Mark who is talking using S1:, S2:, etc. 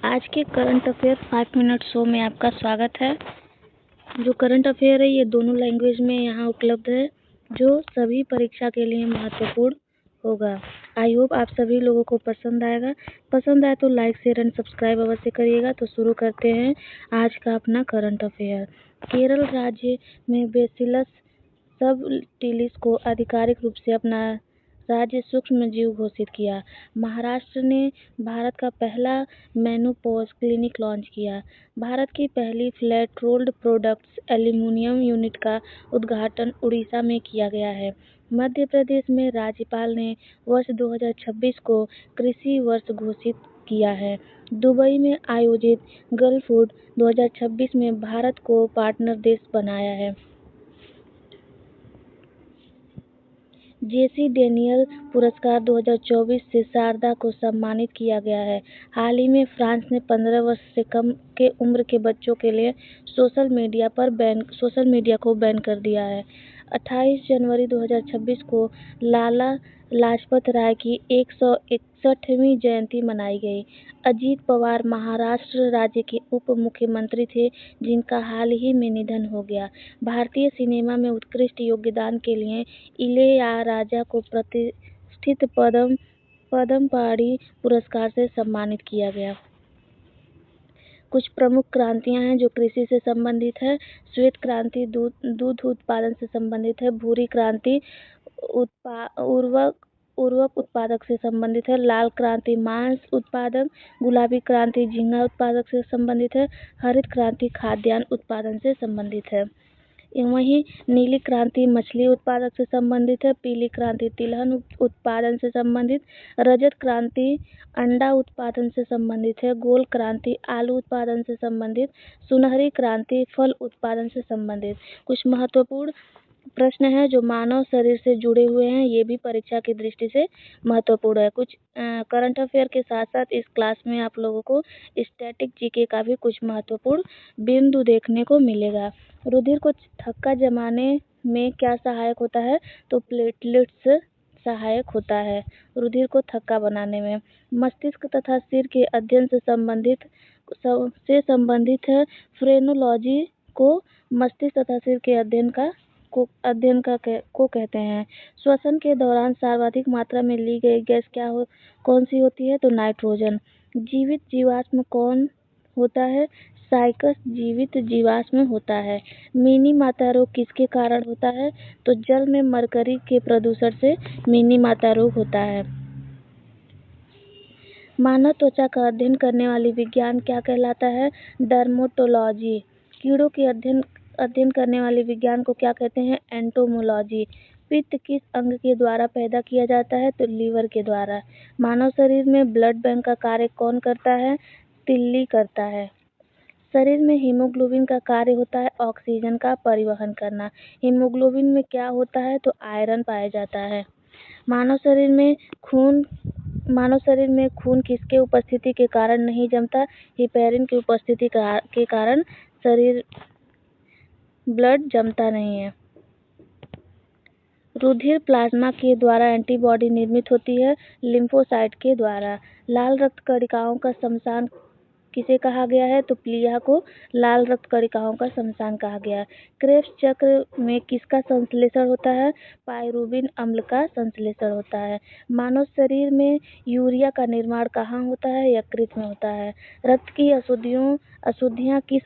S1: आज के current affair 5 minute show में आपका स्वागत है। जो करंट अफेयर है ये दोनों लैंग्वेज में यहाँ उपलब्ध है, जो सभी परीक्षा के लिए महत्वपूर्ण होगा। आई होप आप सभी लोगों को पसंद आएगा। पसंद आए तो लाइक शेयर एंड सब्सक्राइब अवश्य करिएगा। तो शुरू करते हैं आज का अपना करंट अफेयर। केरल राज्य में बेसिलस सबटिलिस को आधिकारिक रूप से अपना राज्य सूक्ष्म जीव घोषित किया। महाराष्ट्र ने भारत का पहला मेनोपॉज क्लिनिक लॉन्च किया। भारत की पहली flat rolled products aluminium unit का उद्घाटन उड़ीसा में किया गया है। मध्य प्रदेश में राज्यपाल ने वर्ष 2026 को कृषि वर्ष घोषित किया है। दुबई में आयोजित गल्फ फूड 2026 में भारत को पार्टनर देश बनाया है। जेसी डेनियल पुरस्कार 2024 से शारदा को सम्मानित किया गया है। हाल ही में फ्रांस ने 15 वर्ष से कम के उम्र के बच्चों के लिए सोशल मीडिया को बैन कर दिया है। 28 जनवरी 2026 को लाला लाजपत राय की 161वीं जयंती मनाई गई। अजीत पवार महाराष्ट्र राज्य के उप मुख्यमंत्री थे, जिनका हाल ही में निधन हो गया। भारतीय सिनेमा में उत्कृष्ट योगदान के लिए इलैयाराजा को प्रतिष्ठित पद्मपाणि पुरस्कार से सम्मानित किया गया। कुछ प्रमुख क्रांतियां हैं जो कृषि से संबंधित है। श्वेत क्रांति दूध उत्पादन से संबंधित है। भूरी क्रांति उर्वरक उत्पादक से संबंधित है। लाल क्रांति मांस उत्पादक। गुलाबी क्रांति झींगा उत्पादक से संबंधित है। हरित क्रांति खाद्यान्न उत्पादन से संबंधित है। वहीं नीली क्रांति मछली उत्पादक से संबंधित है। पीली क्रांति तिलहन उत्पादन से संबंधित। रजत क्रांति अंडा उत्पादन से संबंधित है। गोल्ड क्रांति आलू उत्पादन से संबंधित। सुनहरी क्रांति फल उत्पादन से संबंधित। कुछ महत्वपूर्ण प्रश्न है जो मानव शरीर से जुड़े हुए हैं, ये भी परीक्षा की दृष्टि से महत्वपूर्ण है। कुछ करंट अफेयर के साथ साथ इस क्लास में आप लोगों को स्टैटिक जीके का भी कुछ महत्वपूर्ण बिंदु देखने को मिलेगा। रुधिर को थक्का जमाने में क्या सहायक होता है? तो प्लेटलेट्स सहायक होता है रुधिर को थक्का बनाने में। मस्तिष्क तथा सिर के अध्ययन से संबंधित है फ्रेनोलॉजी को मस्तिष्क तथा सिर के अध्ययन को कहते हैं। श्वसन के दौरान सर्वाधिक मात्रा में ली गई गैस कौन सी होती है? तो नाइट्रोजन। जीवित जीवाश्म कौन होता है? साइकस जीवित जीवाश्म होता है। मिनी माता रोग किसके कारण होता है? तो जल में मरकरी के प्रदूषण से मिनी माता रोग होता है। मानव त्वचा का अध्ययन करने वाली विज्ञान क्या कहलाता है? डर्मेटोलॉजी। कीड़ों के अध्ययन करने वाले विज्ञान को क्या कहते हैं? एंटोमोलॉजी। पित्त किस अंग के द्वारा पैदा किया जाता है? तो लीवर के द्वारा। मानव शरीर में ब्लड बैंक का कार्य कौन करता है? तिल्ली करता है। शरीर में हीमोग्लोबिन का कार्य होता है ऑक्सीजन का परिवहन करना। हीमोग्लोबिन में क्या होता है? तो आयरन पाया जाता है। मानव शरीर में खून किसके उपस्थिति के कारण नहीं जमता? हिपेरिन की उपस्थिति के कारण ब्लड जमता नहीं है। रुधिर प्लाज्मा के द्वारा एंटीबॉडी निर्मित होती है लिम्फोसाइट के द्वारा। लाल रक्त कणिकाओं का शमशान किसे कहा गया है? तो प्लीहा को लाल रक्त कणिकाओं का शमशान कहा गया है। क्रेब्स चक्र में किसका संश्लेषण होता है? पायरुवेट अम्ल का संश्लेषण होता है। मानव शरीर में यूरिया का निर्माण कहाँ होता है? यकृत में होता है। रक्त की अशुद्धियाँ किस